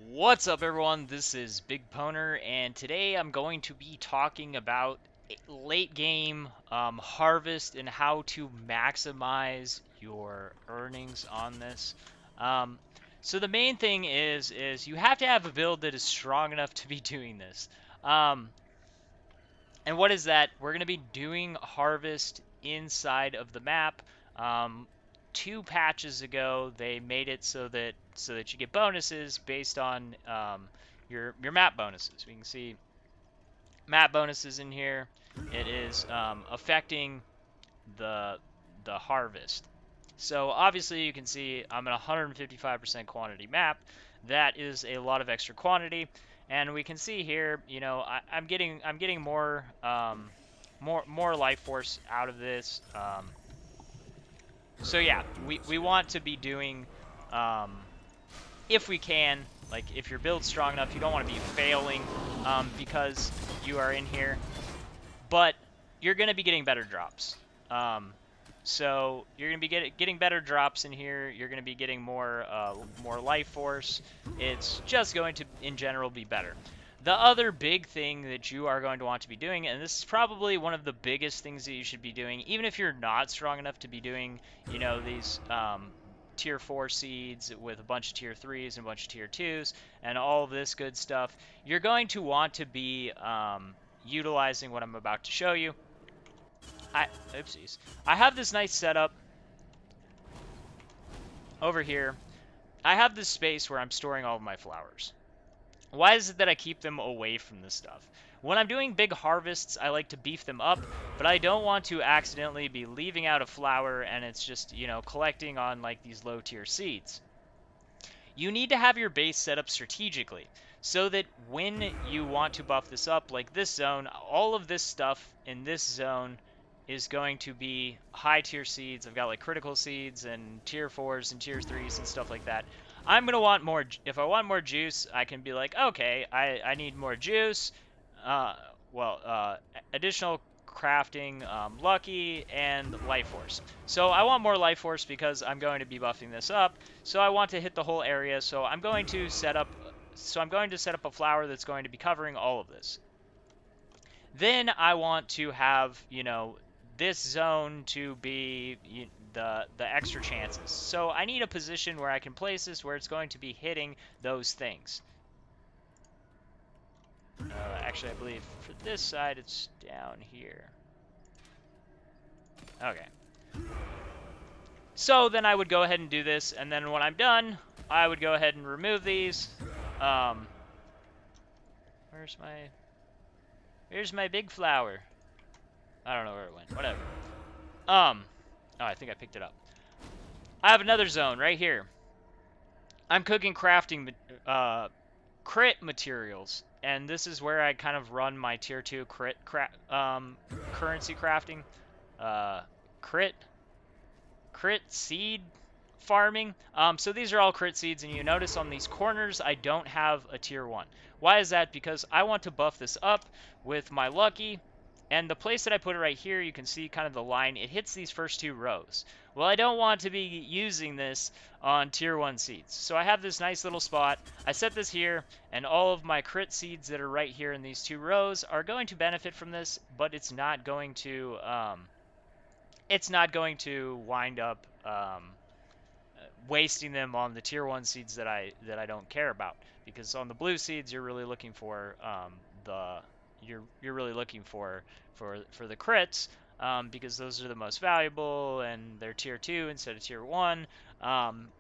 What's up, everyone? This is BigPowner, and today I'm going to be talking about late game harvest and how to maximize your earnings on this. Um, so the main thing is you have to have a build that is strong enough to be doing this. Um, and what is that? We're going to be doing harvest inside of the map. Um, 2 patches ago, they made it so that you get bonuses based on your map bonuses. We can see map bonuses in here. It is affecting the the harvest. So obviously you can see I'm at 155% quantity map. That is a lot of extra quantity, and we can see here, I'm getting more life force out of this. So yeah, we want to be doing, um, if we can, like if your build's strong enough, you don't want to be failing because you are in here, but you're going to be getting better drops. Um, so you're going to be getting better drops in here. You're going to be getting more life force. It's just going to, in general, be better. The other big thing that you are going to want to be doing, and this is probably one of the biggest things that you should be doing, even if you're not strong enough to be doing, these tier 4 seeds with a bunch of tier 3s and a bunch of tier 2s and all of this good stuff, you're going to want to be utilizing what I'm about to show you. Oopsies. I have this nice setup over here. I have this space where I'm storing all of my flowers. Why is it that I keep them away from this stuff? When I'm doing big harvests, I like to beef them up, but I don't want to accidentally be leaving out a flower and it's just, collecting on like these low tier seeds. You need to have your base set up strategically so that when you want to buff this up, like this zone, all of this stuff in this zone is going to be high tier seeds. I've got like critical seeds and tier 4s and tier 3s and stuff like that. I'm going to want more. If I want more juice, I can be like, okay, I need more juice. Uh, well, additional crafting, lucky, and life force. So I want more life force because I'm going to be buffing this up. So I want to hit the whole area. So I'm going to set up. So I'm going to set up a flower that's going to be covering all of this. Then I want to have, this zone to be the extra chances. So I need a position where I can place this where it's going to be hitting those things. Actually, I believe for this side it's down here. Okay. So then I would go ahead and do this, and then when I'm done, I would go ahead and remove these. Um, where's my big flower? I don't know where it went. Whatever. Oh, I think I picked it up. I have another zone right here. I'm cooking crafting crit materials, and this is where I kind of run my tier 2 currency crafting. Crit seed farming. So these are all crit seeds, and you notice on these corners I don't have a tier 1. Why is that? Because I want to buff this up with my lucky, and the place that I put it right here, you can see kind of the line, it hits these first 2 rows. Well, I don't want to be using this on tier 1 seeds. So I have this nice little spot. I set this here, and all of my crit seeds that are right here in these 2 rows are going to benefit from this, but it's not going to wind up wasting them on the tier 1 seeds that I don't care about, because on the blue seeds you're really looking for the you're really looking for the crits, because those are the most valuable and they're tier 2 instead of tier 1.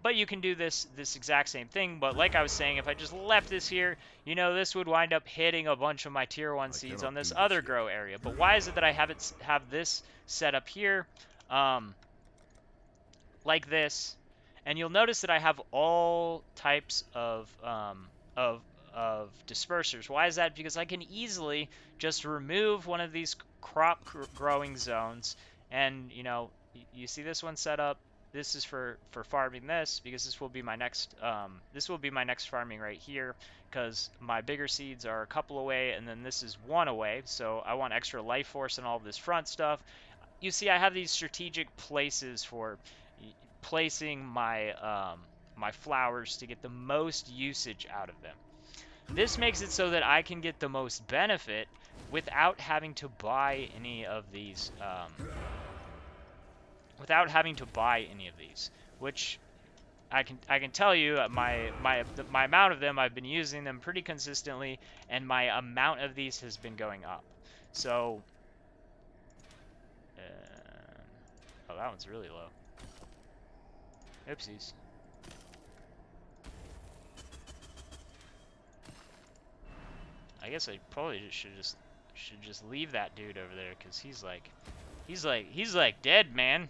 But you can do this exact same thing, but like I was saying, if I just left this here, this would wind up hitting a bunch of my tier 1 seeds on this other grow area. But why is it that I have this set up here like this? And you'll notice that I have all types of dispersers. Why is that? Because I can easily just remove one of these crop growing zones, and you see this one set up. This is for farming this, because this will be my next farming right here, because my bigger seeds are a couple away, and then this is 1 away. So I want extra life force and all of this front stuff. You see, I have these strategic places for placing my my flowers to get the most usage out of them. This makes it so that I can get the most benefit without having to buy any of these, which I can tell you my amount of them, I've been using them pretty consistently, and my amount of these has been going up. So, oh, that one's really low. Oopsies. I guess I probably should just leave that dude over there, because he's like dead, man.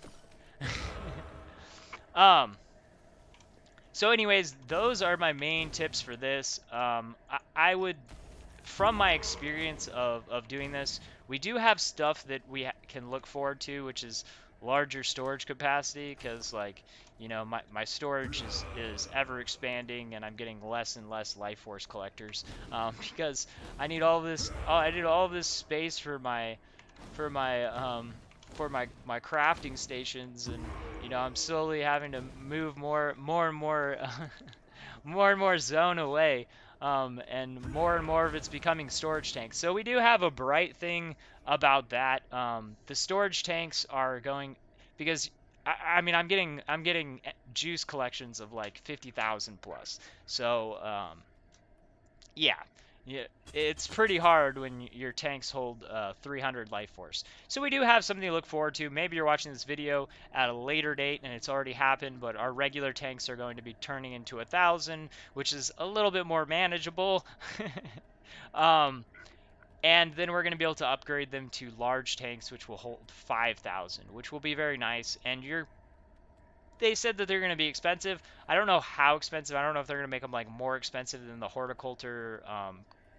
um so anyways, those are my main tips for this. I would, from my experience of doing this, we do have stuff that we can look forward to, which is larger storage capacity, because, like, my storage is ever expanding, and I'm getting less and less life force collectors, because I need all this space for my my crafting stations, and I'm slowly having to move more and more more and more zone away, and more of it's becoming storage tanks. So we do have a bright thing about that. The storage tanks are going, because I mean, I'm getting juice collections of like 50,000 plus. So yeah. Yeah, it's pretty hard when your tanks hold 300 life force. So we do have something to look forward to. Maybe you're watching this video at a later date and it's already happened, but our regular tanks are going to be turning into 1,000, which is a little bit more manageable. um, and then we're going to be able to upgrade them to large tanks, which will hold 5,000, which will be very nice. And they said that they're going to be expensive. I don't know how expensive. I don't know if they're going to make them like more expensive than the horticulture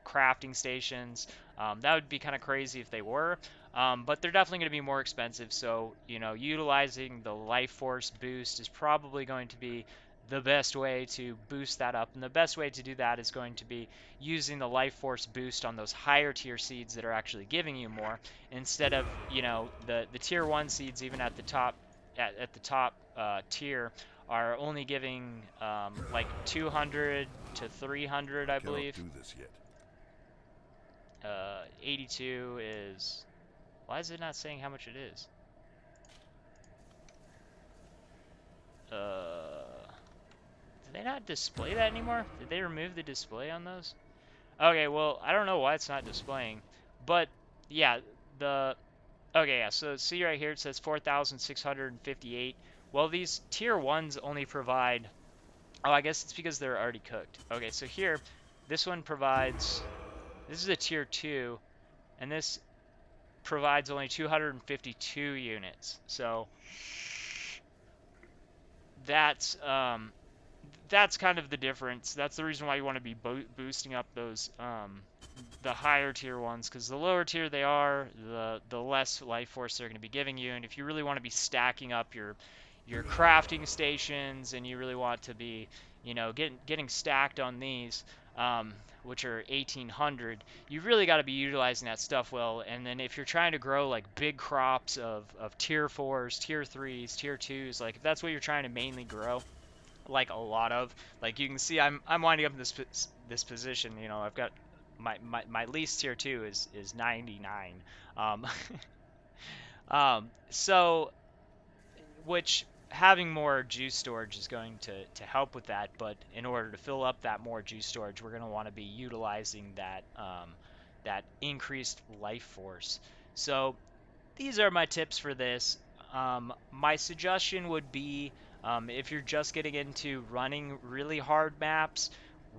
crafting stations. That would be kind of crazy if they were. But they're definitely going to be more expensive. So, utilizing the life force boost is probably going to be the best way to boost that up. And the best way to do that is going to be using the life force boost on those higher tier seeds that are actually giving you more, instead of, the tier 1 seeds, even at the top tier, are only giving like 200 to 300, I believe. Cannot do this yet. 82 is... Why is it not saying how much it is? Did they not display that anymore? Did they remove the display on those? Okay, well, I don't know why it's not displaying. But, yeah, Okay, yeah, so see right here, it says 4,658. Well, these tier 1s only provide... Oh, I guess it's because they're already cooked. Okay, so here, this one provides... This is a tier 2, and this provides only 252 units. So that's kind of the difference. That's the reason why you want to be boosting up those the higher tier ones, because the lower tier they are, the less life force they're going to be giving you. And if you really want to be stacking up your crafting stations, and you really want to be, getting stacked on these, which are 1,800, you really got to be utilizing that stuff well. And then if you're trying to grow like big crops of tier 4s, tier 3s, tier 2s, like if that's what you're trying to mainly grow, like a lot of, like you can see, I'm winding up in this position. I've got my least tier 2 is 99. Um, so, which, having more juice storage is going to help with that. But in order to fill up that more juice storage, we're going to want to be utilizing that increased life force. So these are my tips for this. My suggestion would be, if you're just getting into running really hard maps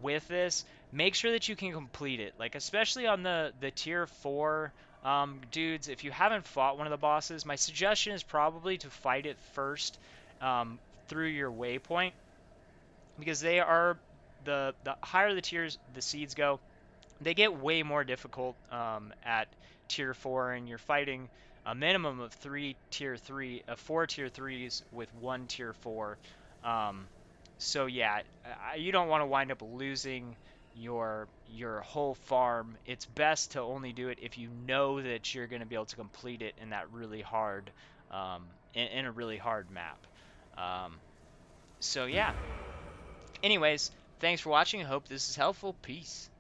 with this, make sure that you can complete it. Like, especially on the tier 4 dudes, if you haven't fought one of the bosses, my suggestion is probably to fight it first, through your waypoint, because they are, the higher the tiers the seeds go, they get way more difficult at tier 4, and you're fighting a minimum of 4 tier 3s with 1 tier 4. So yeah, you don't want to wind up losing your whole farm. It's best to only do it if you know that you're going to be able to complete it in that really hard, in a really hard map. So yeah, Anyways, thanks for watching. I hope this is helpful. Peace.